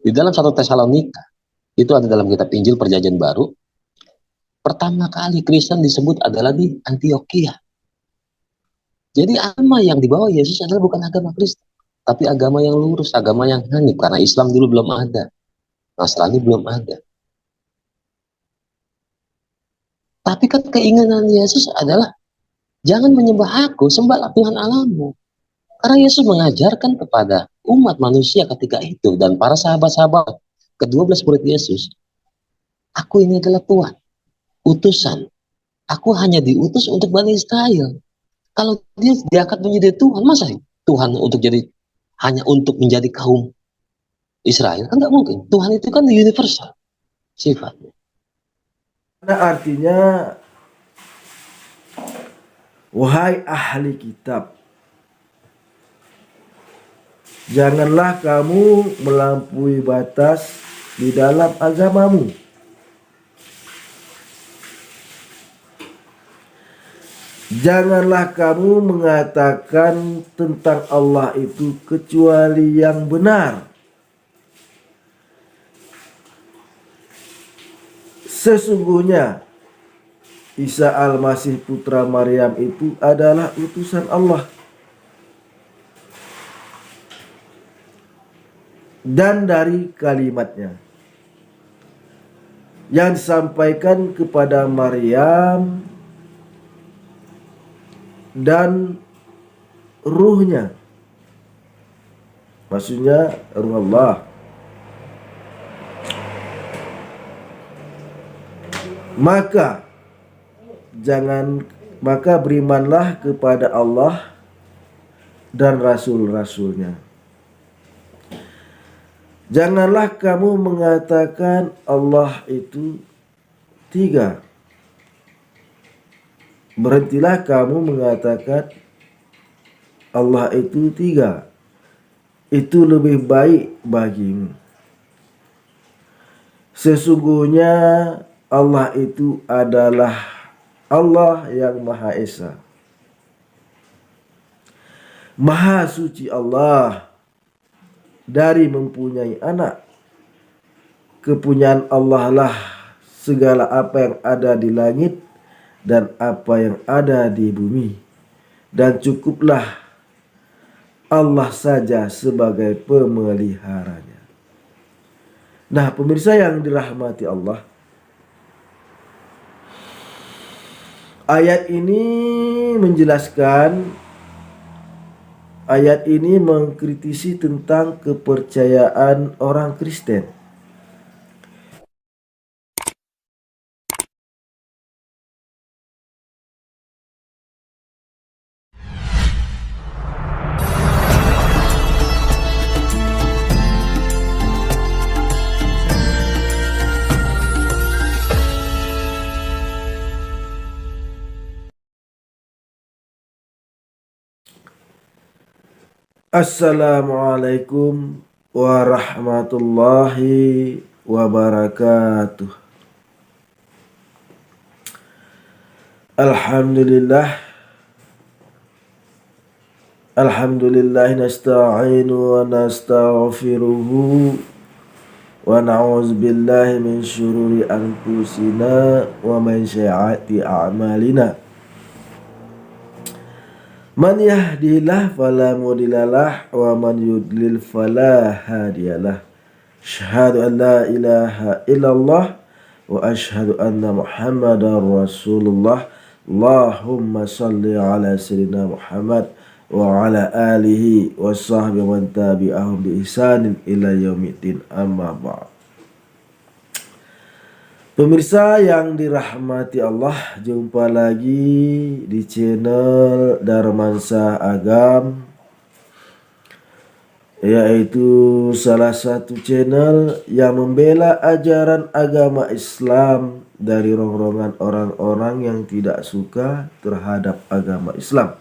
Di dalam 1 Tesalonika, itu ada dalam kitab Injil Perjanjian Baru, pertama kali Kristen disebut adalah di Antioquia. Jadi agama yang dibawa Yesus adalah bukan agama Kristen, tapi agama yang lurus, agama yang hanif, karena Islam dulu belum ada, Nasrani belum ada. Tapi kan keinginan Yesus adalah jangan menyembah aku, sembahlah Tuhan Allahmu. Karena Yesus mengajarkan kepada umat manusia ketika itu dan para sahabat-sahabat ke-12 murid Yesus, aku ini adalah Tuhan, utusan. Aku hanya diutus untuk Bani Israel. Kalau dia diangkat menjadi Tuhan, masa Tuhan untuk jadi hanya untuk menjadi kaum Israel? Kan nggak mungkin. Tuhan itu kan universal sifatnya. Nah, artinya, wahai ahli kitab, janganlah kamu melampaui batas di dalam agamamu. Janganlah kamu mengatakan tentang Allah itu kecuali yang benar. Sesungguhnya Isa Al-Masih putra Maryam itu adalah utusan Allah dan dari kalimatnya yang disampaikan kepada Maryam dan ruhnya, maksudnya ruh Allah. Maka berimanlah kepada Allah dan rasul-rasulnya. Janganlah kamu mengatakan Allah itu 3. Berhentilah kamu mengatakan Allah itu 3. Itu lebih baik bagimu. Sesungguhnya Allah itu adalah Allah yang Maha Esa. Maha suci Allah dari mempunyai anak. Kepunyaan Allah lah segala apa yang ada di langit dan apa yang ada di bumi. Dan cukuplah Allah saja sebagai pemeliharanya. Nah, pemirsa yang dirahmati Allah, ayat ini menjelaskan, ayat ini mengkritisi tentang kepercayaan orang Kristen. Assalamualaikum warahmatullahi wabarakatuh. Alhamdulillah nasta'inu wa nastaghfiruhu wa na'udzu billahi min syururi anfusina wa min sayyiati a'malina. Man yahdihillahu fala mudhillalah wa man yudlil fala hadiyalah. Asyhadu an la ilaha illallah wa asyhadu anna Muhammadar Rasulullah. Allahumma salli ala sayyidina Muhammad wa ala alihi wa sahbihi wa man tabi'ahum bi ihsanin ila yaumiddin, amma ba'd. Pemirsa yang dirahmati Allah, jumpa lagi di channel Darmansyah Agam, yaitu salah satu channel yang membela ajaran agama Islam dari rongrongan orang-orang yang tidak suka terhadap agama Islam.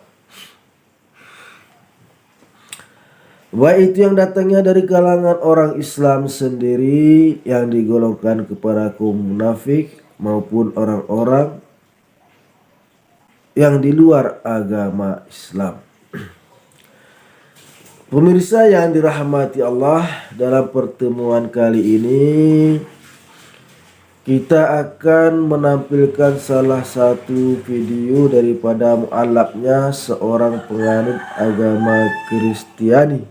Baik itu yang datangnya dari kalangan orang Islam sendiri yang digolongkan kepada kaum munafik, maupun orang-orang yang di luar agama Islam. Pemirsa yang dirahmati Allah, dalam pertemuan kali ini kita akan menampilkan salah satu video daripada mu'alafnya seorang penganut agama Kristiani,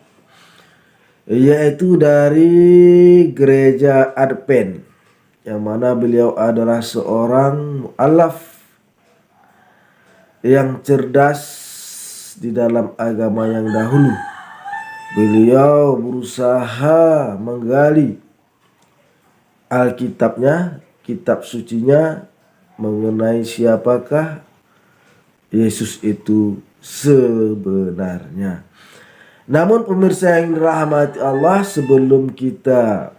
yaitu dari gereja Advent, yang mana beliau adalah seorang mu'alaf yang cerdas di dalam agama yang dahulu. Beliau berusaha menggali Alkitabnya, kitab sucinya, mengenai siapakah Yesus itu sebenarnya. Namun pemirsa yang dirahmati Allah, sebelum kita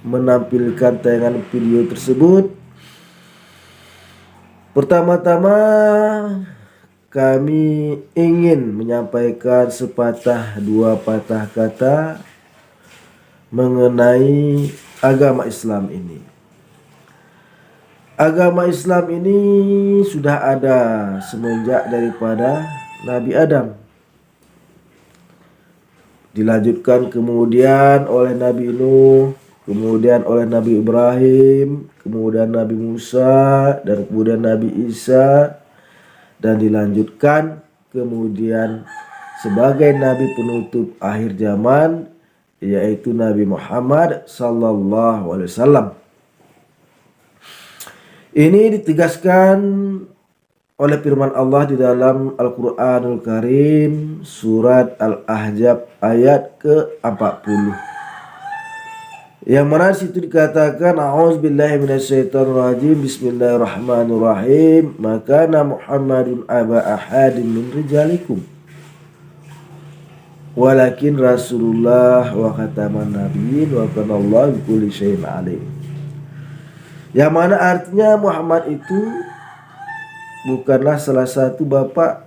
menampilkan tayangan video tersebut, pertama-tama kami ingin menyampaikan sepatah dua patah kata mengenai agama Islam ini. Agama Islam ini sudah ada semenjak daripada Nabi Adam. Dilanjutkan kemudian oleh Nabi Nuh, kemudian oleh Nabi Ibrahim, kemudian Nabi Musa, dan kemudian Nabi Isa, dan dilanjutkan kemudian sebagai Nabi penutup akhir zaman, yaitu Nabi Muhammad sallallahu alaihi wasallam. Ini ditegaskan oleh firman Allah di dalam Al-Quranul Karim, surat Al-Ahzab ayat ke-40, yang mana situ dikatakan, a'udzubillahi minasyaitonirrajim, bismillahirrahmanirrahim, makana Muhammadun aba ahadin min rijalikum walakin Rasulullah wa khataman nabiyyin wa kanallahu bikulli syai'in alim. Yang mana artinya Muhammad itu bukanlah salah satu bapak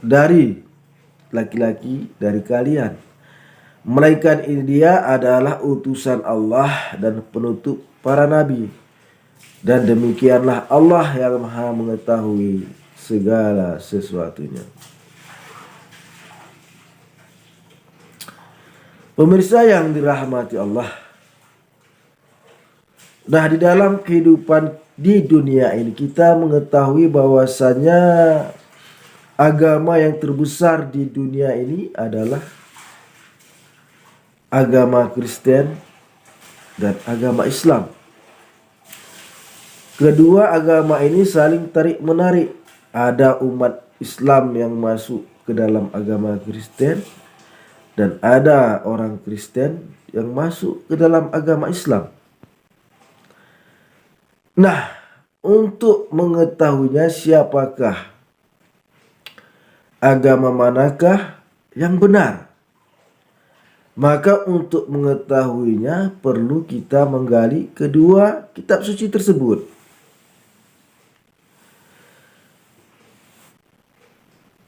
dari laki-laki dari kalian, melainkan dia adalah utusan Allah dan penutup para nabi, dan demikianlah Allah yang maha mengetahui segala sesuatunya. Pemirsa yang dirahmati Allah, nah di dalam kehidupan di dunia ini kita mengetahui bahwasanya agama yang terbesar di dunia ini adalah agama Kristen dan agama Islam. Kedua agama ini saling tarik menarik. Ada umat Islam yang masuk ke dalam agama Kristen, dan ada orang Kristen yang masuk ke dalam agama Islam. Nah, untuk mengetahuinya siapakah, agama manakah yang benar, maka untuk mengetahuinya perlu kita menggali kedua kitab suci tersebut.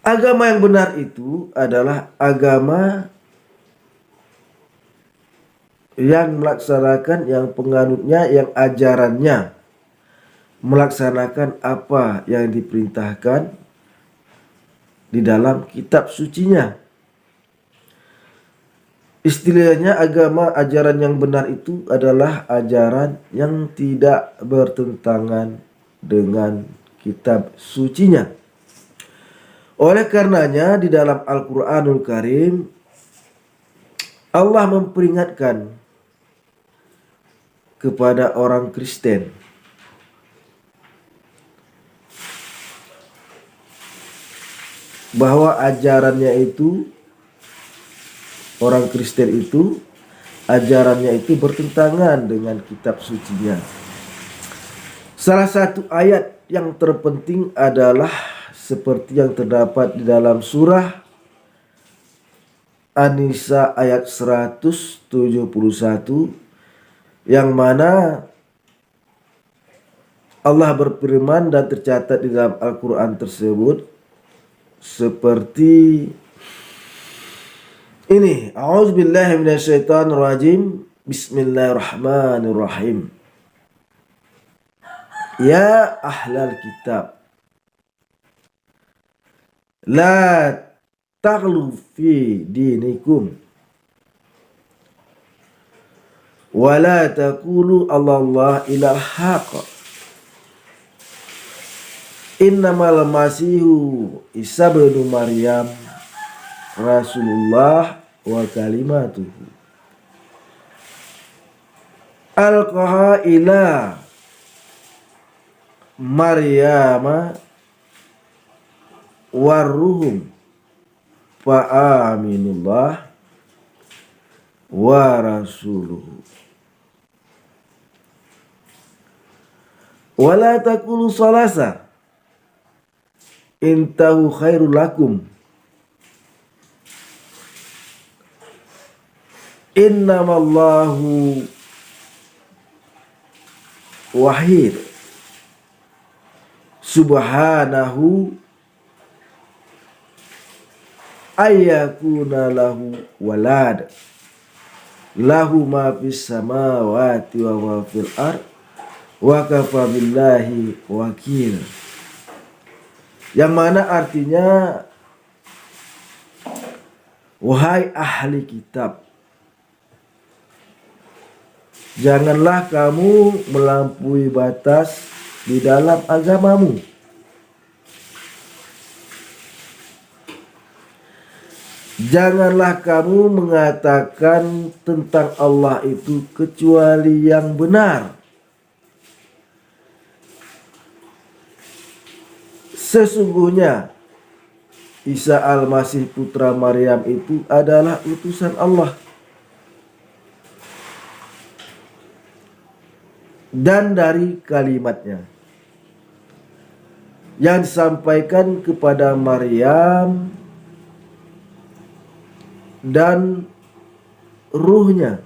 Agama yang benar itu adalah agama yang melaksanakan, yang penganutnya, yang ajarannya melaksanakan apa yang diperintahkan di dalam kitab sucinya. Istilahnya agama, ajaran yang benar itu adalah ajaran yang tidak bertentangan dengan kitab sucinya. Oleh karenanya di dalam Al-Quranul Karim Allah memperingatkan kepada orang Kristen bahwa ajarannya itu, orang Kristen itu, ajarannya itu bertentangan dengan kitab sucinya. Salah satu ayat yang terpenting adalah seperti yang terdapat di dalam surah An-Nisa ayat 171, yang mana Allah berfirman dan tercatat di dalam Al-Quran tersebut seperti ini. A'udzubillahi minasyaitonirrajim. Bismillahirrahmanirrahim. Ya ahlal kitab, la taghlu fi dinikum wa la taqulu Allah ilal haqq. Innamal masihu Isa bin Maryam Rasulullah wa kalimatuhu alqaha ila Maryama warruhum fa'aminullah wa rasuluhu wala taqulu salasa intahu khairul lakum innamallahu wahid subhanahu ayyakuna lahu walad lahu ma fis samawati wa ma fil ard wa kafa billahi wakil. Yang mana artinya, wahai ahli kitab, janganlah kamu melampaui batas di dalam agamamu. Janganlah kamu mengatakan tentang Allah itu kecuali yang benar. Sesungguhnya Isa al-Masih putra Maryam itu adalah utusan Allah. Dan dari kalimatnya yang disampaikan kepada Maryam dan ruhnya,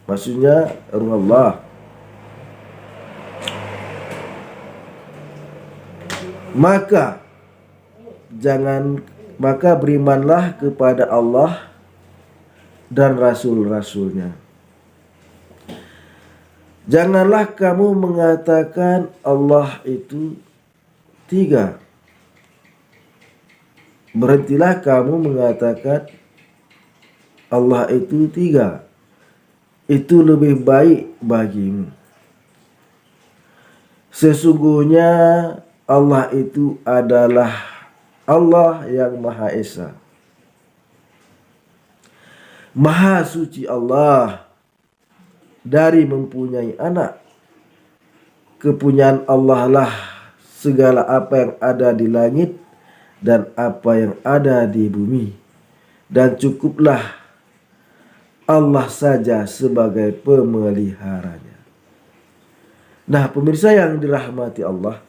maksudnya ruh Allah. Maka berimanlah kepada Allah dan rasul-rasulnya. Janganlah kamu mengatakan Allah itu tiga. Berhentilah kamu mengatakan Allah itu tiga. Itu lebih baik bagimu. Sesungguhnya Allah itu adalah Allah yang Maha Esa. Maha suci Allah dari mempunyai anak. Kepunyaan Allah lah segala apa yang ada di langit dan apa yang ada di bumi. Dan cukuplah Allah saja sebagai pemeliharanya. Nah, pemirsa yang dirahmati Allah,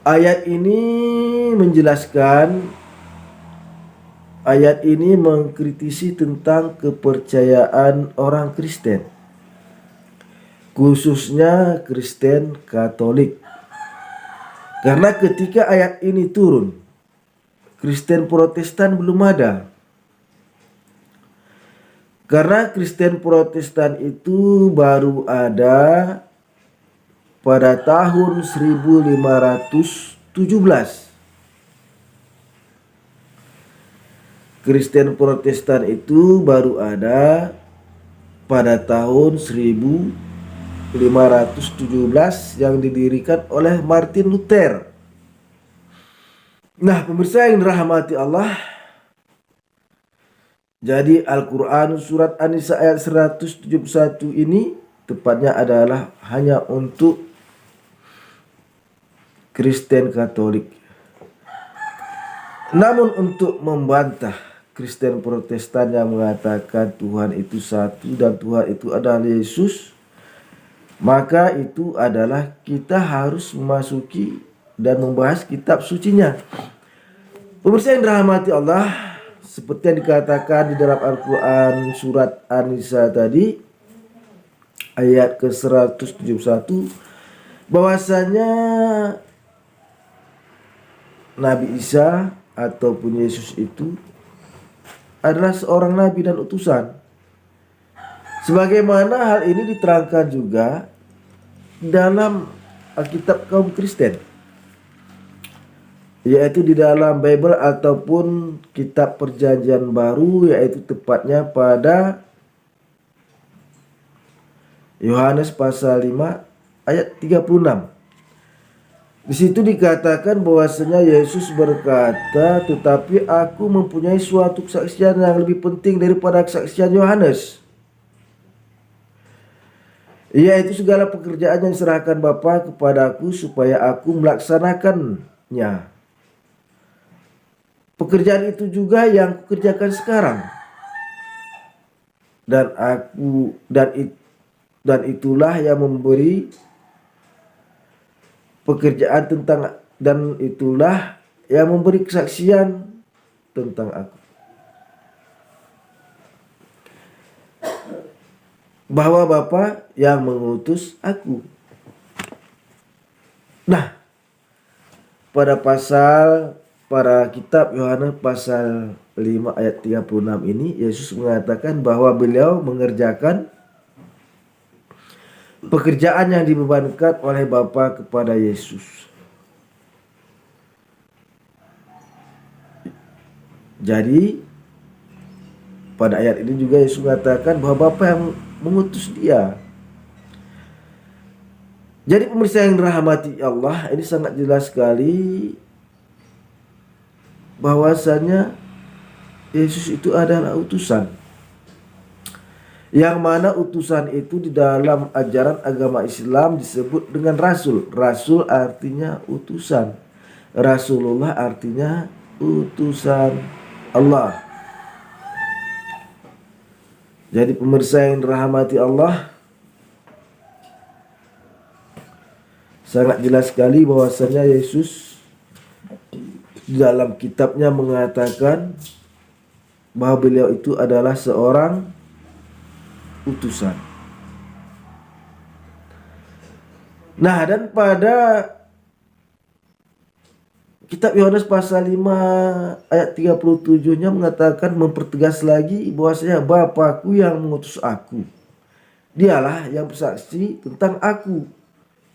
ayat ini menjelaskan, ayat ini mengkritisi tentang kepercayaan orang Kristen, khususnya Kristen Katolik. Karena ketika ayat ini turun, Kristen Protestan belum ada. Karena Kristen Protestan itu baru ada pada tahun 1517. Kristen Protestan itu baru ada pada tahun 1517 yang didirikan oleh Martin Luther. Nah, pemirsa yang dirahmati Allah, jadi Al-Quran surat An-Nisa ayat 171 ini tepatnya adalah hanya untuk Kristen Katolik. Namun untuk membantah Kristen Protestan yang mengatakan Tuhan itu satu dan Tuhan itu adalah Yesus, maka itu adalah kita harus memasuki dan membahas kitab sucinya. Pemirsa yang dirahmati Allah, seperti yang dikatakan di dalam Al-Quran surat An-Nisa tadi ayat ke-171, bahwasanya Nabi Isa ataupun Yesus itu adalah seorang nabi dan utusan. Sebagaimana hal ini diterangkan juga dalam Alkitab kaum Kristen. yaitu di dalam Bible ataupun kitab Perjanjian Baru, yaitu tepatnya pada Yohanes pasal 5 ayat 36. Di situ dikatakan bahwasanya Yesus berkata, "Tetapi aku mempunyai suatu kesaksian yang lebih penting daripada kesaksian Yohanes, yaitu segala pekerjaan yang diserahkan Bapa kepadaku supaya aku melaksanakannya. Pekerjaan itu juga yang kukerjakan sekarang, dan itulah yang memberi pekerjaan tentang dan itulah yang memberi kesaksian tentang aku, bahwa Bapa yang mengutus aku." Nah, pada kitab Yohanes pasal 5 ayat 36 ini, Yesus mengatakan bahwa beliau mengerjakan pekerjaan yang dibebankan oleh Bapa kepada Yesus. Jadi pada ayat ini juga Yesus mengatakan bahwa Bapa yang mengutus dia. Jadi pemirsa yang dirahmati Allah, ini sangat jelas sekali bahwasanya Yesus itu adalah utusan. Yang mana utusan itu di dalam ajaran agama Islam disebut dengan rasul. Rasul artinya utusan. Rasulullah artinya utusan Allah. Jadi pemirsa yang dirahmati Allah, sangat jelas sekali bahwasanya Yesus di dalam kitabnya mengatakan bahwa beliau itu adalah seorang utusan. Nah, dan pada kitab Yohanes pasal 5 ayat 37-nya mengatakan, mempertegas lagi bahwasanya Bapakku yang mengutus aku. Dialah yang bersaksi tentang aku.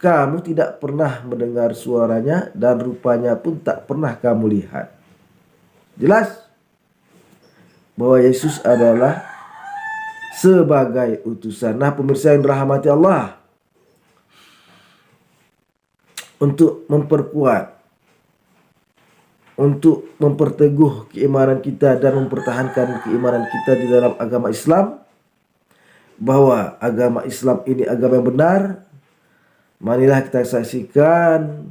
Kamu tidak pernah mendengar suaranya dan rupanya pun tak pernah kamu lihat. Jelas bahwa Yesus adalah sebagai utusan. Nah, pemirsa yang dirahmati Allah, untuk memperkuat, untuk memperteguh keimanan kita dan mempertahankan keimanan kita di dalam agama Islam, bahwa agama Islam ini agama yang benar, marilah kita saksikan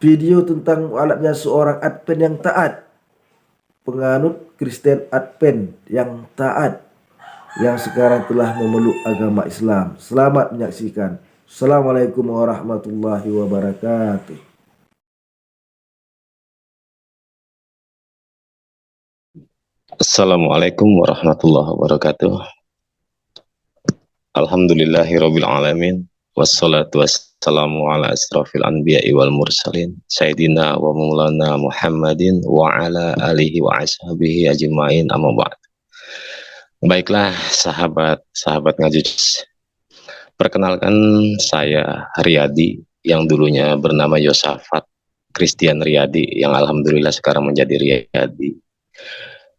video tentang mualafnya seorang Advent yang taat, penganut Kristen Advent yang taat, yang sekarang telah memeluk agama Islam. Selamat menyaksikan. Assalamualaikum warahmatullahi wabarakatuh. Assalamualaikum warahmatullahi wabarakatuh. Alhamdulillahirabbil alamin. Wassalatu wassalamu ala asrafil anbiya'i wal mursalin Sayyidina wa maulana Muhammadin wa ala alihi wa ashabihi ajma'in, amma ba'd. Baiklah sahabat ngaji, perkenalkan saya Riyadi yang dulunya bernama Yosafat Christian Riyadi, yang alhamdulillah sekarang menjadi Riyadi.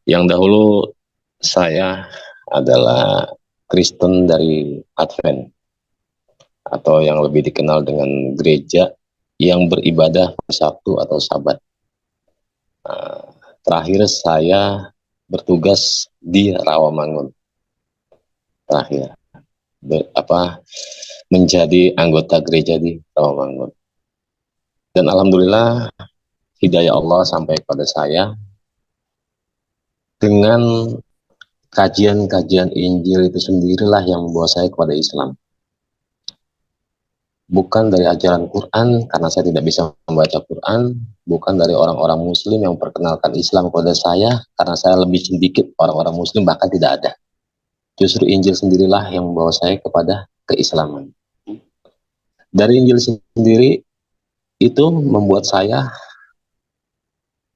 Yang dahulu saya adalah Kristen dari Advent, atau yang lebih dikenal dengan gereja yang beribadah Sabtu atau Sabat. Terakhir saya bertugas di Rawamangun. Terakhir menjadi anggota gereja di Rawamangun. Dan alhamdulillah hidayah Allah sampai pada saya dengan kajian-kajian Injil itu sendirilah yang membawa saya kepada Islam. Bukan dari ajaran Quran, karena saya tidak bisa membaca Quran. Bukan dari orang-orang Muslim yang memperkenalkan Islam kepada saya, karena saya lebih sedikit orang-orang Muslim, bahkan tidak ada. Justru Injil sendirilah yang membawa saya kepada keislaman. Dari Injil sendiri itu membuat saya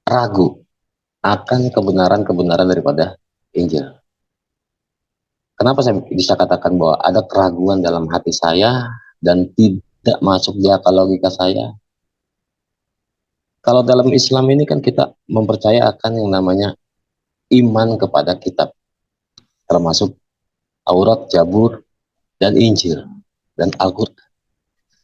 ragu akan kebenaran-kebenaran daripada Injil. Kenapa saya bisa katakan bahwa ada keraguan dalam hati saya dan tidak masuk di akal logika saya? Kalau dalam Islam ini kan kita mempercaya akan yang namanya iman kepada kitab, termasuk Taurat, Zabur, dan Injil, dan Al-Quran.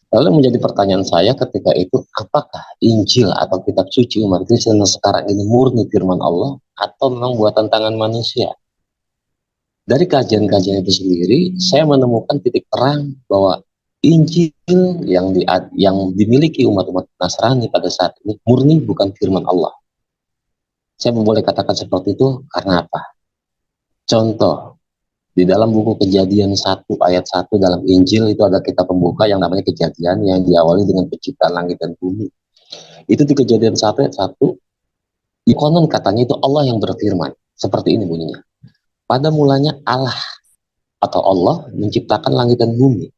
Lalu menjadi pertanyaan saya ketika itu, apakah Injil atau kitab suci umat Kristen sekarang ini murni firman Allah atau memang buatan tangan manusia? Dari kajian-kajian itu sendiri, saya menemukan titik terang bahwa Injil yang dimiliki umat-umat Nasrani pada saat ini murni bukan firman Allah. Saya boleh katakan seperti itu karena apa? Contoh, di dalam buku Kejadian 1 ayat 1 dalam Injil itu ada kitab pembuka yang namanya Kejadian yang diawali dengan penciptaan langit dan bumi. Itu di Kejadian 1 ayat 1, konon katanya itu Allah yang berfirman. Seperti ini bunyinya. Pada mulanya Allah atau Allah menciptakan langit dan bumi.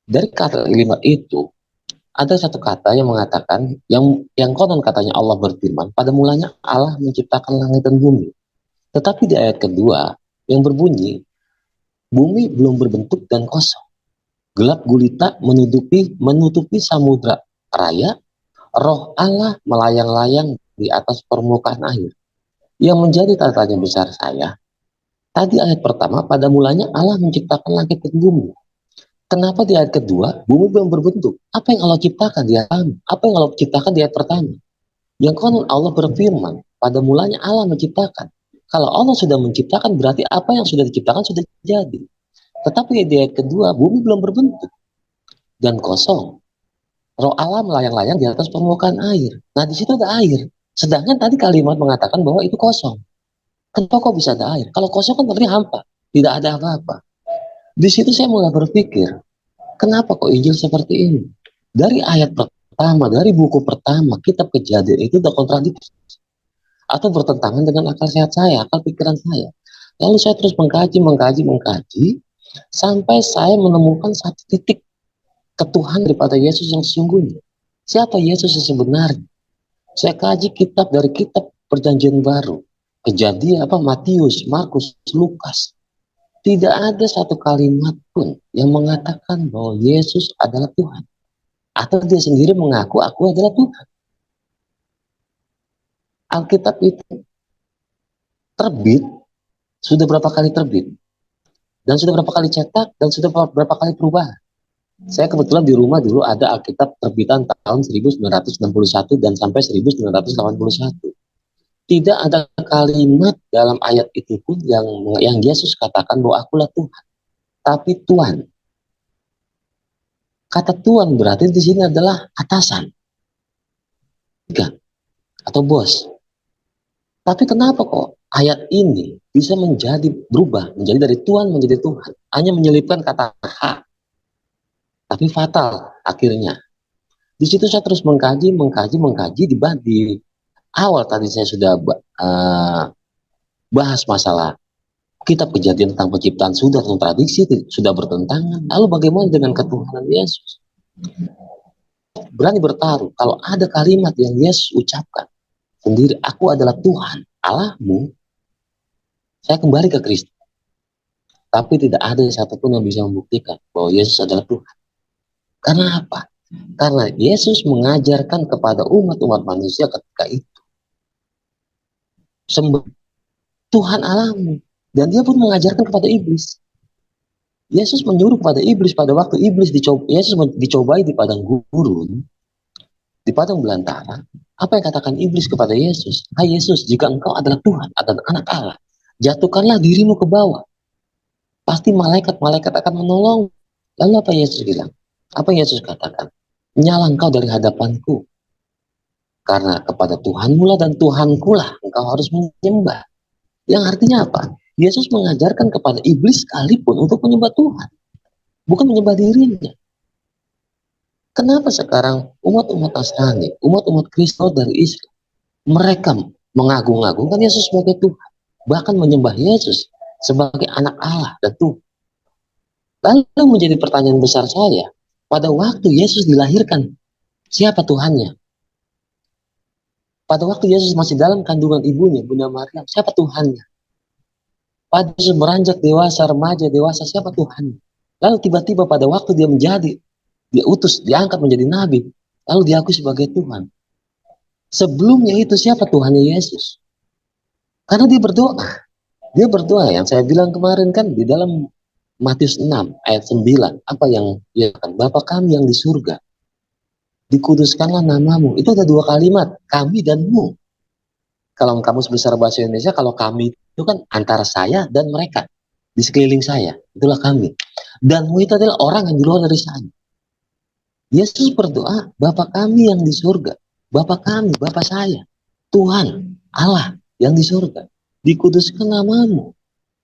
Dari kalimat itu ada satu kata yang mengatakan yang konon katanya Allah berfirman, pada mulanya Allah menciptakan langit dan bumi. Tetapi di ayat kedua yang berbunyi, bumi belum berbentuk dan kosong. Gelap gulita menutupi samudra raya, roh Allah melayang-layang di atas permukaan air. Yang menjadi tanda tanya besar saya, tadi ayat pertama, pada mulanya Allah menciptakan langit dan bumi. Kenapa di ayat kedua, bumi belum berbentuk? Apa yang Allah ciptakan di ayat pertama? Apa yang Allah ciptakan di ayat pertama? Yang konon Allah berfirman, pada mulanya Allah menciptakan. Kalau Allah sudah menciptakan, berarti apa yang sudah diciptakan sudah jadi. Tetapi di ayat kedua, bumi belum berbentuk dan kosong. Roh Allah melayang-layang di atas permukaan air. Nah, di situ ada air. Sedangkan tadi kalimat mengatakan bahwa itu kosong. Kenapa kok bisa ada air? Kalau kosong kan berarti hampa, tidak ada apa-apa. Di situ saya mulai berpikir, kenapa kok Injil seperti ini? Dari ayat pertama, dari buku pertama, kitab Kejadian itu udah kontradiksi atau bertentangan dengan akal sehat saya, akal pikiran saya. Lalu saya terus mengkaji, sampai saya menemukan satu titik ketuhanan daripada Yesus yang sesungguhnya. Siapa Yesus yang sebenarnya? Saya kaji kitab dari kitab Perjanjian Baru, Kejadian Matius, Markus, Lukas. Tidak ada satu kalimat pun yang mengatakan bahwa Yesus adalah Tuhan. Atau dia sendiri mengaku aku adalah Tuhan. Alkitab itu terbit, sudah berapa kali terbit, dan sudah berapa kali cetak, dan sudah berapa kali perubahan. Saya kebetulan di rumah dulu ada Alkitab terbitan tahun 1961 dan sampai 1981. Tidak ada kalimat dalam ayat itu pun yang Yesus katakan bahwa akulah Tuhan. Tapi Tuhan. Kata Tuhan berarti di sini adalah atasan. Atau bos. Tapi kenapa kok ayat ini bisa berubah menjadi dari Tuhan menjadi Tuhan? Hanya menyelipkan kata hak. Tapi fatal akhirnya. Di situ saya terus mengkaji di awal tadi saya sudah bahas masalah kitab Kejadian tentang penciptaan sudah kontradiksi, sudah bertentangan. Lalu bagaimana dengan ketuhanan Yesus? Berani bertaruh kalau ada kalimat yang Yesus ucapkan sendiri, aku adalah Tuhan Allahmu, saya kembali ke Kristus. Tapi tidak ada satupun yang bisa membuktikan bahwa Yesus adalah Tuhan. Karena apa? Karena Yesus mengajarkan kepada umat-umat manusia ketika itu sembah Tuhan Allahmu, dan dia pun mengajarkan kepada iblis. Yesus menyuruh kepada iblis pada waktu Yesus dicobai di padang gurun, di padang belantara. Apa yang katakan iblis kepada Yesus? Hai Yesus, jika engkau adalah Tuhan, adalah anak Allah, jatuhkanlah dirimu ke bawah. Pasti malaikat-malaikat akan menolong. Lalu apa Yesus bilang? Apa Yesus katakan? Nyala engkau dari hadapanku. Karena kepada Tuhanmu lah dan Tuhanku lah engkau harus menyembah. Yang artinya apa? Yesus mengajarkan kepada iblis sekalipun untuk menyembah Tuhan. Bukan menyembah dirinya. Kenapa sekarang umat-umat Nasrani, umat-umat Kristen dari Islam, mereka mengagung-agungkan Yesus sebagai Tuhan. Bahkan menyembah Yesus sebagai anak Allah dan Tuhan. Lalu menjadi pertanyaan besar saya, pada waktu Yesus dilahirkan, siapa Tuhannya? Pada waktu Yesus masih dalam kandungan ibunya, Bunda Maryam, siapa Tuhannya? Pada Yesus beranjak dewasa, remaja, dewasa, siapa Tuhannya? Lalu tiba-tiba pada waktu dia diangkat menjadi nabi, lalu diakui sebagai Tuhan. Sebelumnya itu siapa? Tuhan Yesus. Karena dia berdoa. Dia berdoa yang saya bilang kemarin kan di dalam Matius 6 ayat 9. Apa yang dia katakan? Bapa kami yang di surga, dikuduskanlah namamu. Itu ada dua kalimat, kami dan mu. Kalau kamus besar bahasa Indonesia, kalau kami itu kan antara saya dan mereka. Di sekeliling saya, itulah kami. Dan mu itu adalah orang yang di luar dari saya. Yesus berdoa, Bapa kami yang di surga. Bapa kami, Bapa saya. Tuhan, Allah yang di surga. Dikuduskan namamu.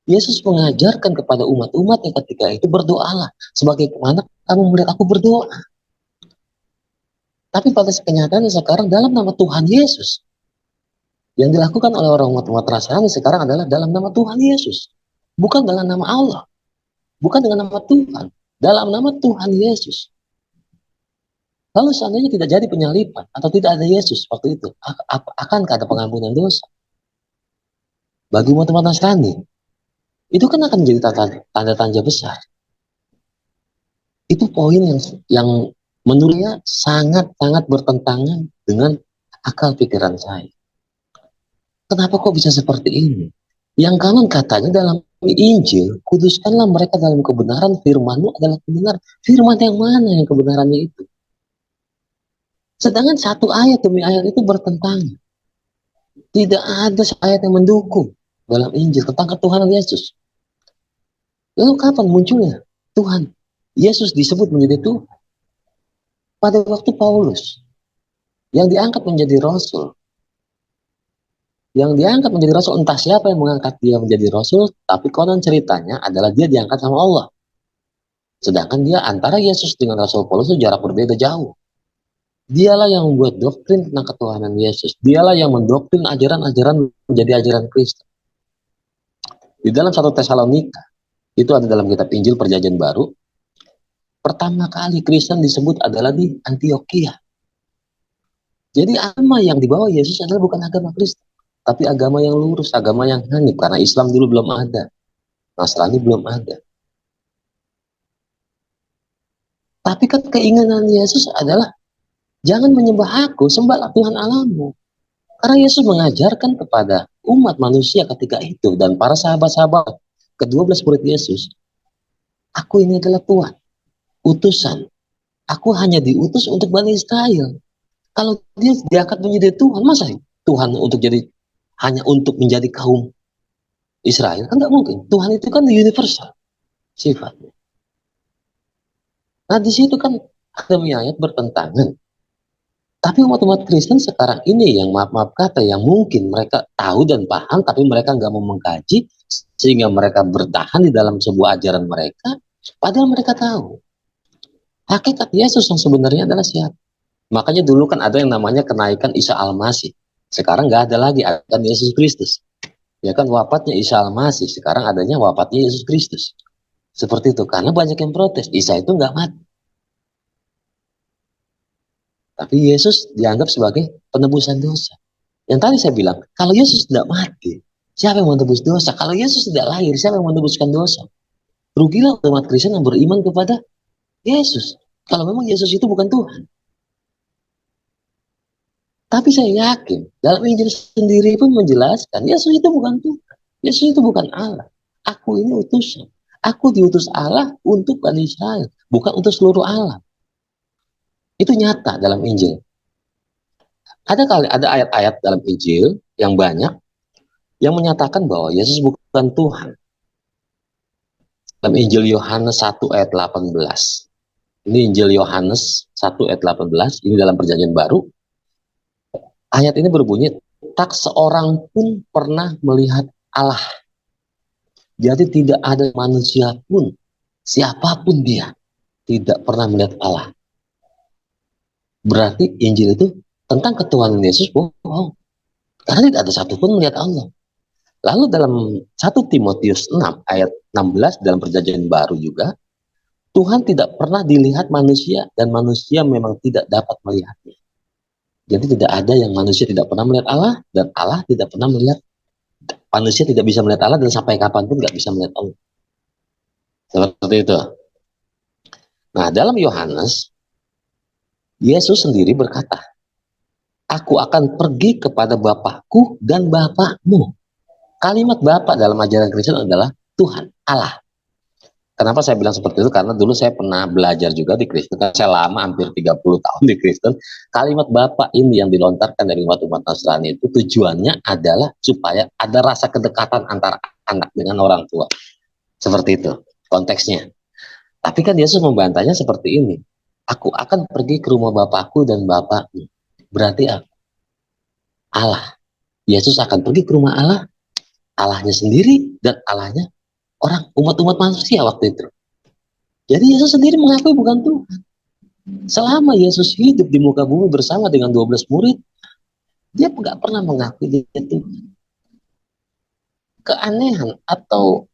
Yesus mengajarkan kepada umat-umat yang ketika itu berdoalah. Sebagaimana kamu melihat aku berdoa. Tapi pada kenyataannya sekarang dalam nama Tuhan Yesus. Yang dilakukan oleh orang umat Nasrani sekarang adalah dalam nama Tuhan Yesus. Bukan dalam nama Allah. Bukan dengan nama Tuhan. Dalam nama Tuhan Yesus. Lalu seandainya tidak jadi penyalipan atau tidak ada Yesus waktu itu, akankah ada pengampunan dosa? Bagi umat Nasrani, itu kan akan menjadi tanda-tanda besar. Itu poin yang menurutnya sangat-sangat bertentangan dengan akal pikiran saya. Kenapa kok bisa seperti ini? Yang kanan katanya dalam Injil, kuduskanlah mereka dalam kebenaran, firman-Mu adalah kebenaran. Firman yang mana yang kebenarannya itu? Sedangkan satu ayat demi ayat itu bertentangan. Tidak ada ayat yang mendukung dalam Injil tentang ketuhanan Yesus. Lalu kapan munculnya Tuhan Yesus disebut menjadi Tuhan? Pada waktu Paulus yang diangkat menjadi rasul. Yang diangkat menjadi rasul, entah siapa yang mengangkat dia menjadi rasul, tapi konon ceritanya adalah dia diangkat sama Allah. Sedangkan dia antara Yesus dengan Rasul Paulus itu jarak berbeda jauh. Dialah yang membuat doktrin tentang ketuhanan Yesus. Dialah yang mendoktrin ajaran-ajaran menjadi ajaran Kristen. Di dalam 1 Tesalonika, itu ada dalam kitab Injil Perjanjian Baru, pertama kali Kristen disebut adalah di Antioquia. Jadi agama yang dibawa Yesus adalah bukan agama Kristen, tapi agama yang lurus, agama yang hanif, karena Islam dulu belum ada, Nasrani belum ada. Tapi kan keinginan Yesus adalah jangan menyembah aku, sembahlah Tuhan Allahmu. Karena Yesus mengajarkan kepada umat manusia ketika itu dan para sahabat-sahabat, ke-12 murid Yesus, aku ini adalah Tuhan, utusan. Aku hanya diutus untuk Bani Israel. Kalau dia diangkat menjadi Tuhan, masa Tuhan untuk jadi hanya untuk menjadi kaum Israel? Kan nggak mungkin. Tuhan itu kan universal sifatnya. Nah di situ kan ada ayat bertentangan. Tapi umat-umat Kristen sekarang ini yang maaf-maaf kata yang mungkin mereka tahu dan paham tapi mereka nggak mau mengkaji sehingga mereka bertahan di dalam sebuah ajaran mereka padahal mereka tahu hakikat Yesus yang sebenarnya adalah siapa. Makanya dulu kan ada yang namanya kenaikan Isa Al-Masih. Sekarang nggak ada lagi, ada Yesus Kristus. Ya kan wafatnya Isa Al-Masih, sekarang adanya wafatnya Yesus Kristus. Seperti itu, karena banyak yang protes, Isa itu nggak mati. Tapi Yesus dianggap sebagai penebusan dosa. Yang tadi saya bilang, kalau Yesus tidak mati, siapa yang menebus dosa? Kalau Yesus tidak lahir, siapa yang menebuskan dosa? Rugilah umat Kristen yang beriman kepada Yesus. Kalau memang Yesus itu bukan Tuhan. Tapi saya yakin, dalam Injil sendiri pun menjelaskan, Yesus itu bukan Tuhan. Yesus itu bukan Allah. Aku ini utusan. Aku diutus Allah untuk Bani Israel, bukan untuk seluruh alam. Itu nyata dalam Injil. Ada ayat-ayat dalam Injil yang banyak yang menyatakan bahwa Yesus bukan Tuhan. Dalam Injil Yohanes 1 ayat 18. Ini Injil Yohanes 1 ayat 18, ini dalam Perjanjian Baru. Ayat ini berbunyi, tak seorang pun pernah melihat Allah. Jadi tidak ada manusia pun, siapapun dia, tidak pernah melihat Allah. Berarti Injil itu tentang ketuhanan Yesus bohong. Karena tidak ada satupun melihat Allah. Lalu dalam 1 Timotius 6 ayat 16 dalam Perjanjian Baru juga, Tuhan tidak pernah dilihat manusia dan manusia memang tidak dapat melihatnya. Jadi tidak ada yang manusia tidak pernah melihat Allah dan Allah tidak pernah melihat manusia, tidak bisa melihat Allah dan sampai kapanpun nggak bisa melihat Allah. Seperti itu. Nah dalam Yohanes, Yesus sendiri berkata, Aku akan pergi kepada Bapakku dan Bapakmu. Kalimat Bapak dalam ajaran Kristen adalah Tuhan, Allah. Kenapa saya bilang seperti itu? Karena dulu saya pernah belajar juga di Kristen. Saya lama, hampir 30 tahun di Kristen. Kalimat Bapak ini yang dilontarkan dari umat-umat Nasrani itu tujuannya adalah supaya ada rasa kedekatan antara anak dengan orang tua. Seperti itu konteksnya. Tapi kan Yesus membantahnya seperti ini. Aku akan pergi ke rumah Bapakku dan Bapakmu. Berarti aku, Allah. Yesus akan pergi ke rumah Allah, Allahnya sendiri dan Allahnya orang umat-umat manusia waktu itu. Jadi Yesus sendiri mengakui bukan Tuhan. Selama Yesus hidup di muka bumi bersama dengan 12 murid, dia nggak pernah mengakui dia Tuhan. Keanehan atau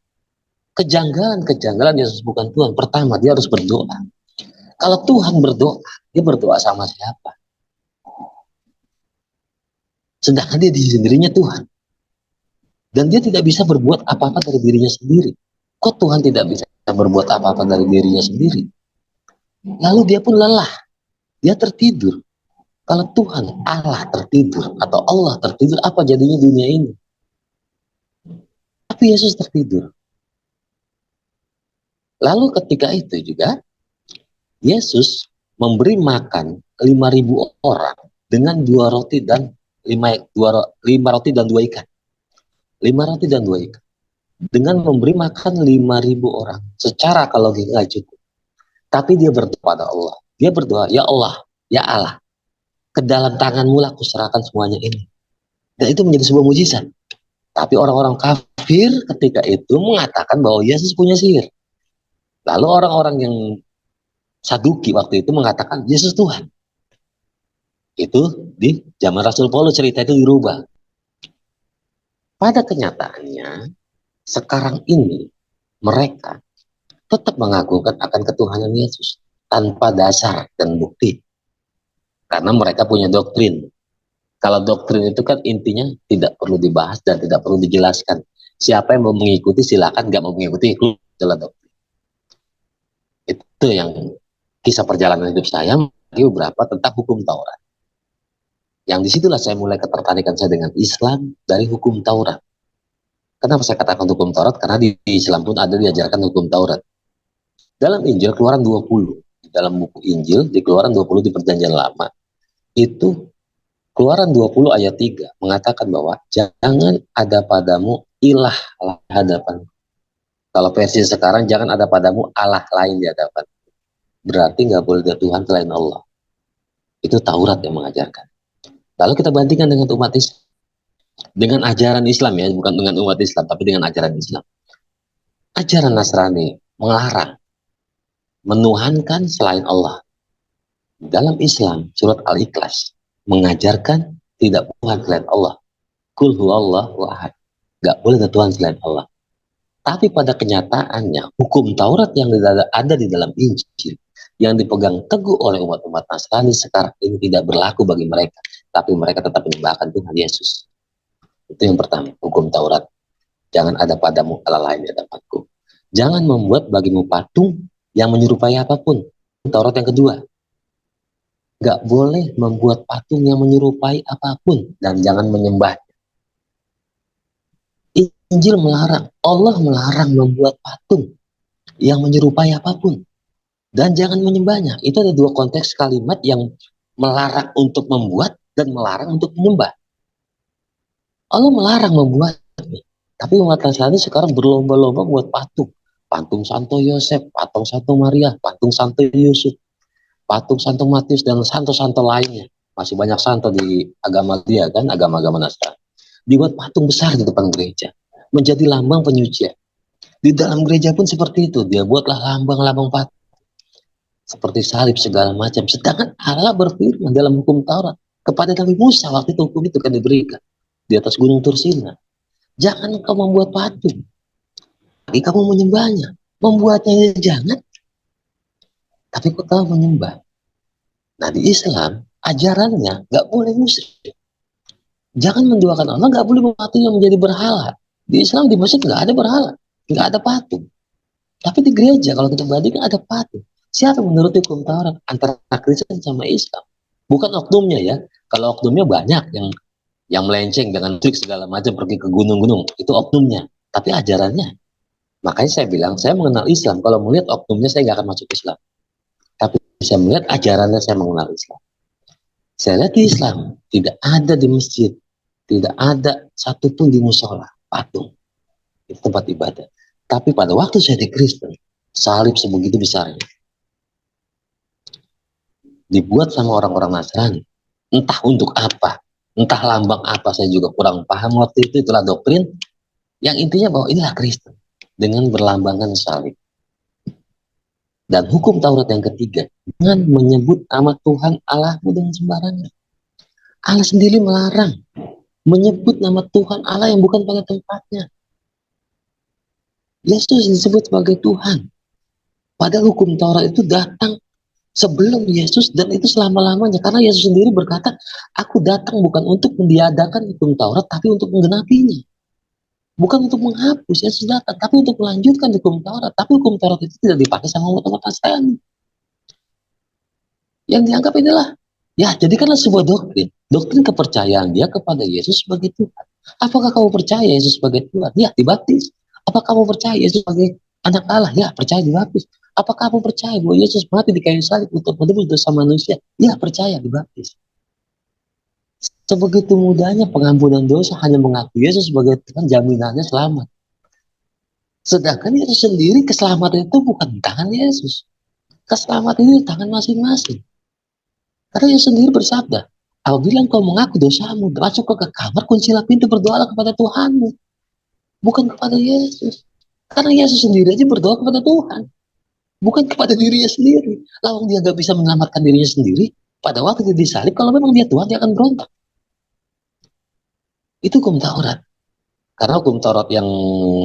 kejanggalan-kejanggalan Yesus bukan Tuhan. Pertama, dia harus berdoa. Kalau Tuhan berdoa, dia berdoa sama siapa? Sedangkan dia di sendirinya Tuhan. Dan dia tidak bisa berbuat apa-apa dari dirinya sendiri. Kok Tuhan tidak bisa berbuat apa-apa dari dirinya sendiri? Lalu dia pun lelah. Dia tertidur. Kalau Tuhan Allah tertidur atau Allah tertidur, apa jadinya dunia ini? Tapi Yesus tertidur. Lalu ketika itu juga Yesus memberi makan 5.000 orang dengan 2 roti dan 5 roti dan 2 ikan. 5 roti dan 2 ikan. Dengan memberi makan 5.000 orang. Secara kalau nggak cukup. Tapi dia berdoa pada Allah. Dia berdoa, ya Allah, ya Allah, ke dalam tanganmu lah aku serahkan semuanya ini. Dan itu menjadi sebuah mujizat. Tapi orang-orang kafir ketika itu mengatakan bahwa Yesus punya sihir. Lalu orang-orang yang Saduki waktu itu mengatakan Yesus Tuhan. Itu di zaman Rasul Paulus cerita itu dirubah. Pada kenyataannya, sekarang ini mereka tetap mengagungkan akan ketuhanan Yesus tanpa dasar dan bukti. Karena mereka punya doktrin. Kalau doktrin itu kan intinya tidak perlu dibahas dan tidak perlu dijelaskan. Siapa yang mau mengikuti silakan, nggak mau mengikuti itu adalah doktrin. Itu yang kisah perjalanan hidup saya beberapa tentang hukum Taurat. Yang disitulah saya mulai ketertarikan saya dengan Islam dari hukum Taurat. Kenapa saya katakan hukum Taurat? Karena di Islam pun ada diajarkan hukum Taurat. Dalam Injil Keluaran 20, dalam buku Injil di Keluaran 20 di Perjanjian Lama, itu Keluaran 20 ayat 3 mengatakan bahwa jangan ada padamu ilah hadapan. Kalau versi sekarang, jangan ada padamu Allah lain di hadapan. Berarti nggak boleh ada Tuhan selain Allah. Itu Taurat yang mengajarkan. Lalu kita bandingkan dengan umat Islam. Dengan ajaran Islam ya, bukan dengan umat Islam, tapi dengan ajaran Islam. Ajaran Nasrani melarang menuhankan selain Allah. Dalam Islam, surat Al-Ikhlas mengajarkan tidak Tuhan selain Allah. Qul huwallahu ahad. Gak boleh ada Tuhan selain Allah. Tapi pada kenyataannya, hukum Taurat yang ada di dalam Injil, yang dipegang teguh oleh umat-umat Nasrani sekarang ini tidak berlaku bagi mereka. Tapi mereka tetap menyembahkan Tuhan Yesus. Itu yang pertama, hukum Taurat. Jangan ada padamu Allah lain di hadapanku. Jangan membuat bagimu patung yang menyerupai apapun. Taurat yang kedua, gak boleh membuat patung yang menyerupai apapun dan jangan menyembah. Injil melarang, Allah melarang membuat patung yang menyerupai apapun dan jangan menyembahnya. Itu ada 2 konteks kalimat yang melarang untuk membuat dan melarang untuk menyembah. Allah melarang membuatnya, tapi umat Nasrani sekarang berlomba-lomba buat patung. Patung Santo Yosef, patung Santo Maria, patung Santo Yusuf, patung Santo Matius, dan santo-santo lainnya. Masih banyak santo di agama dia kan, agama-agama Nasrani. Dibuat patung besar di depan gereja. Menjadi lambang penyucian. Di dalam gereja pun seperti itu. Dia buatlah lambang-lambang patung. Seperti salib segala macam. Sedangkan Allah berfirman dalam hukum Taurat kepada Nabi Musa waktu itu hukum itu kan diberikan di atas gunung Tursina. Jangan kau membuat patung. Tapi kamu menyembahnya. Membuatnya jangan. Tapi kau menyembah. Nah di Islam ajarannya nggak boleh musyrik. Jangan menduakan Allah, nggak boleh patung yang menjadi berhala. Di Islam di masjid nggak ada berhala, nggak ada patung. Tapi di gereja kalau kita bandingkan ada patung. Siapa menurut hukum Taurat antara Kristen sama Islam? Bukan oknumnya ya, Kalau oknumnya banyak yang melenceng dengan trik segala macam pergi ke gunung-gunung, itu oknumnya. Tapi ajarannya, makanya saya bilang saya mengenal Islam. Kalau melihat oknumnya saya nggak akan masuk Islam. Tapi saya melihat ajarannya saya mengenal Islam. Saya lihat di Islam tidak ada di masjid, tidak ada satupun di musola patung, itu tempat ibadah. Tapi pada waktu saya di Kristen, salib sebegitu besarnya dibuat sama orang-orang Nasrani. Entah untuk apa, entah lambang apa, saya juga kurang paham waktu itu. Itulah doktrin yang intinya bahwa inilah Kristen dengan berlambangkan salib. Dan hukum Taurat yang ketiga, jangan menyebut nama Tuhan Allahmu dengan sembarangan. Allah sendiri melarang menyebut nama Tuhan Allah yang bukan pada tempatnya. Yesus disebut sebagai Tuhan. Padahal hukum Taurat itu datang sebelum Yesus dan itu selama-lamanya. Karena Yesus sendiri berkata, aku datang bukan untuk meniadakan hukum Taurat, tapi untuk menggenapinya. Bukan untuk menghapus, Yesus datang, tapi untuk melanjutkan hukum Taurat. Tapi hukum Taurat itu tidak dipakai sama umat-umat Nasrani. Yang dianggap inilah, ya jadikanlah sebuah doktrin. Doktrin kepercayaan dia kepada Yesus sebagai Tuhan. Apakah kamu percaya Yesus sebagai Tuhan? Ya, dibaptis. Apakah kamu percaya Yesus sebagai anak Allah? Ya, percaya, dibaptis. Apakah kamu percaya bahwa Yesus mati di kayu salib untuk menebus dosa manusia? Ya, percaya, dibaptis. Sebegitu mudahnya pengampunan dosa, hanya mengaku Yesus sebagai Tuhan, jaminannya selamat. Sedangkan Yesus sendiri, keselamatan itu bukan di tangan Yesus. Keselamatan itu di tangan masing-masing. Karena Yesus sendiri bersabda, apabila engkau mengaku dosamu, masuk ke kamar, kuncilah pintu, berdoalah kepada Tuhanmu. Bukan kepada Yesus. Karena Yesus sendiri aja berdoa kepada Tuhan. Bukan kepada dirinya sendiri. Lalu dia gak bisa menyelamatkan dirinya sendiri, pada waktu dia disalib, kalau memang dia Tuhan, dia akan berontak. Itu hukum Taurat. Karena hukum Taurat yang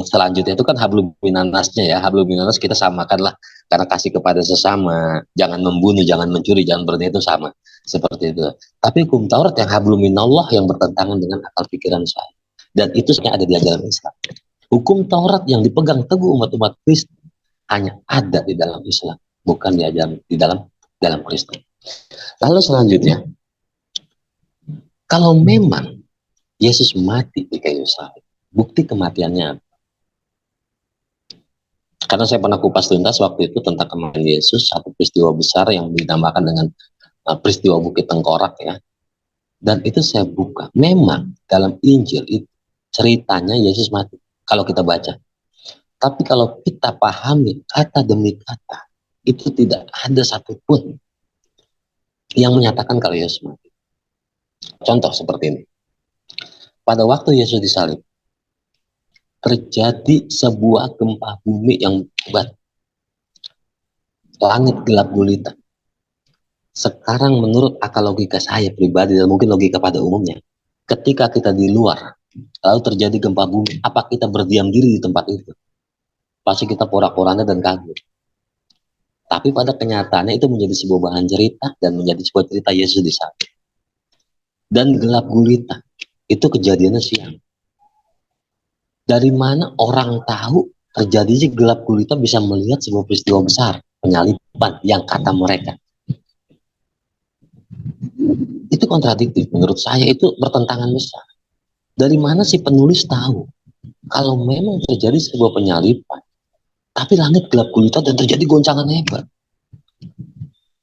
selanjutnya itu kan hablum minannasnya ya. Hablum minannas kita samakanlah. Karena kasih kepada sesama, jangan membunuh, jangan mencuri, jangan berniat, itu sama. Seperti itu. Tapi hukum Taurat yang hablum minallah yang bertentangan dengan akal pikiran saya. Dan itu sebenarnya ada di ajaran Islam. Hukum Taurat yang dipegang teguh umat-umat Kristen hanya ada di dalam Islam, bukan di dalam Kristen. Lalu selanjutnya, kalau memang Yesus mati di kayu salib, bukti kematiannya. Karena saya pernah kupas tuntas waktu itu tentang kematian Yesus, satu peristiwa besar yang dinamakan dengan peristiwa Bukit Tengkorak ya. Dan itu saya buka. Memang dalam Injil itu ceritanya Yesus mati. Kalau kita baca. Tapi kalau kita pahami kata demi kata, itu tidak ada satupun yang menyatakan kalau Yesus mati. Contoh seperti ini. Pada waktu Yesus disalib, terjadi sebuah gempa bumi yang hebat. Langit gelap gulita. Sekarang menurut akal logika saya pribadi dan mungkin logika pada umumnya, ketika kita di luar, lalu terjadi gempa bumi, apa kita berdiam diri di tempat itu? Pasti kita porak-poranda dan kabur. Tapi pada kenyataannya itu menjadi sebuah bahan cerita dan menjadi sebuah cerita Yesus disalib. Dan gelap gulita, itu kejadiannya siang. Dari mana orang tahu terjadi gelap gulita bisa melihat sebuah peristiwa besar, penyaliban yang kata mereka. Itu kontradiktif, menurut saya itu bertentangan besar. Dari mana si penulis tahu kalau memang terjadi sebuah penyaliban, tapi langit gelap gulita dan terjadi goncangan hebat?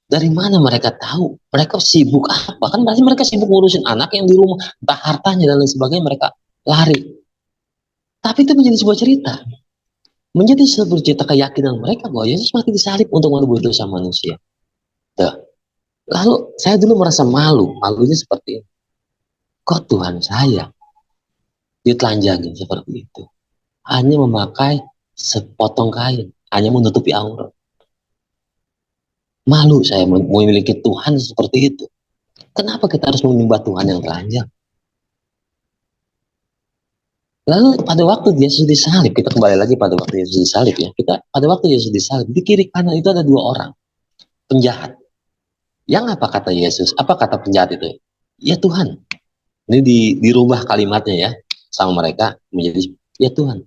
Dari mana mereka tahu? Mereka sibuk apa? Kan berarti mereka sibuk ngurusin anak yang di rumah, entah hartanya dan lain sebagainya, mereka lari. Tapi itu menjadi sebuah cerita. Menjadi sebuah cerita keyakinan mereka bahwa Yesus mati disalib untuk menebus dosa manusia. Tuh. Lalu saya dulu merasa malu. Malunya seperti ini. Kok Tuhan saya ditelanjangin seperti itu? Hanya memakai sepotong kain, hanya menutupi aurat. Malu saya memiliki Tuhan seperti itu. Kenapa kita harus menyembah Tuhan yang telanjang? Lalu pada waktu Yesus disalib, kita kembali lagi pada waktu Yesus disalib ya. Pada waktu Yesus disalib, di kiri kanan itu ada dua orang penjahat. Yang apa kata Yesus? Apa kata penjahat itu? Ya Tuhan. Ini dirubah kalimatnya ya sama mereka menjadi ya Tuhan.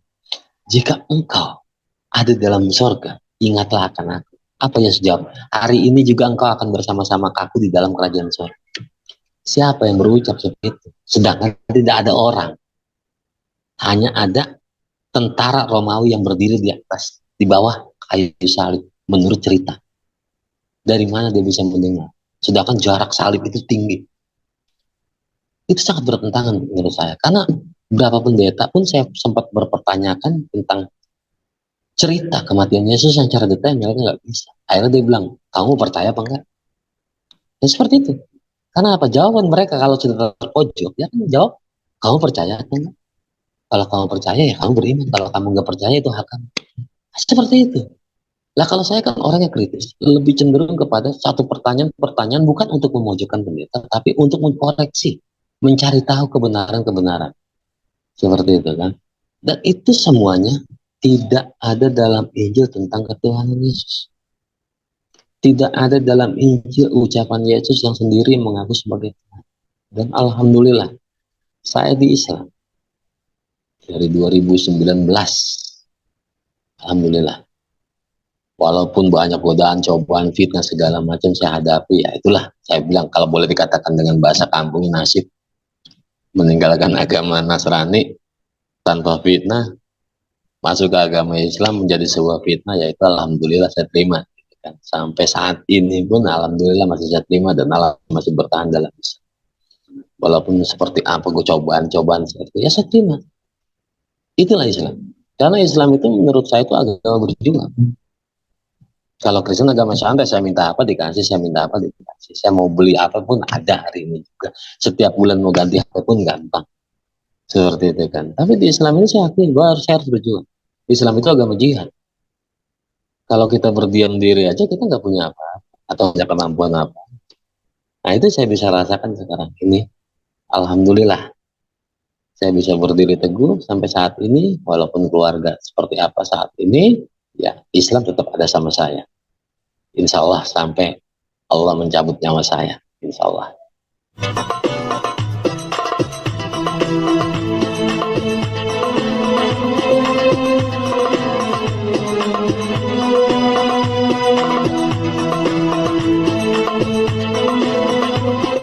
Jika engkau ada dalam sorga, ingatlah akan aku. Apa Yesus jawab? Hari ini juga engkau akan bersama-sama aku di dalam kerajaan sorga. Siapa yang berucap seperti itu? Sedangkan tidak ada orang, hanya ada tentara Romawi yang berdiri di atas, di bawah kayu salib. Menurut cerita, dari mana dia bisa mendengar? Sedangkan jarak salib itu tinggi. Itu sangat bertentangan menurut saya. Karena beberapa pendeta pun saya sempat berpertanyakan tentang cerita kematian Yesus yang secara detail, mereka nggak bisa. Akhirnya dia bilang, kamu percaya apa enggak? Ya seperti itu. Karena apa? Jawaban mereka kalau sudah terpojok, ya kan jawab, kamu percaya atau enggak? Kalau kamu percaya, ya kamu beriman. Kalau kamu nggak percaya, itu hak kamu. Seperti itu. Lah kalau saya kan orang yang kritis, lebih cenderung kepada satu pertanyaan bukan untuk memojokkan pendeta, tapi untuk mengkoreksi, mencari tahu kebenaran-kebenaran. Seperti itu kan. Dan itu semuanya tidak ada dalam Injil tentang ketuhanan Yesus. Tidak ada dalam Injil ucapan Yesus yang sendiri mengaku sebagai Tuhan. Dan alhamdulillah, saya di Islam dari 2019. Alhamdulillah. Walaupun banyak godaan, cobaan, fitnah segala macam saya hadapi, ya itulah saya bilang kalau boleh dikatakan dengan bahasa kampung, nasib meninggalkan agama Nasrani tanpa fitnah, masuk ke agama Islam menjadi sebuah fitnah, yaitu alhamdulillah saya terima. Sampai saat ini pun alhamdulillah masih saya terima dan Allah masih bertahan dalam Islam. Walaupun seperti apa cobaan-cobaan seperti itu, ya saya terima. Itulah Islam. Karena Islam itu menurut saya itu agama berjuang. Kalau Kristen agama santai, saya minta apa dikasih, saya minta apa dikasih. Saya mau beli apapun ada hari ini juga. Setiap bulan mau ganti HP pun gampang. Seperti itu kan. Tapi di Islam ini saya akui bahwa saya harus berjuang. Islam itu agama jihad. Kalau kita berdiam diri aja kita nggak punya apa-apa atau punya kemampuan apa. Nah itu saya bisa rasakan sekarang ini. Alhamdulillah saya bisa berdiri teguh sampai saat ini. Walaupun keluarga seperti apa saat ini, ya Islam tetap ada sama saya. Insya Allah sampai Allah mencabut nyawa saya. Insya Allah.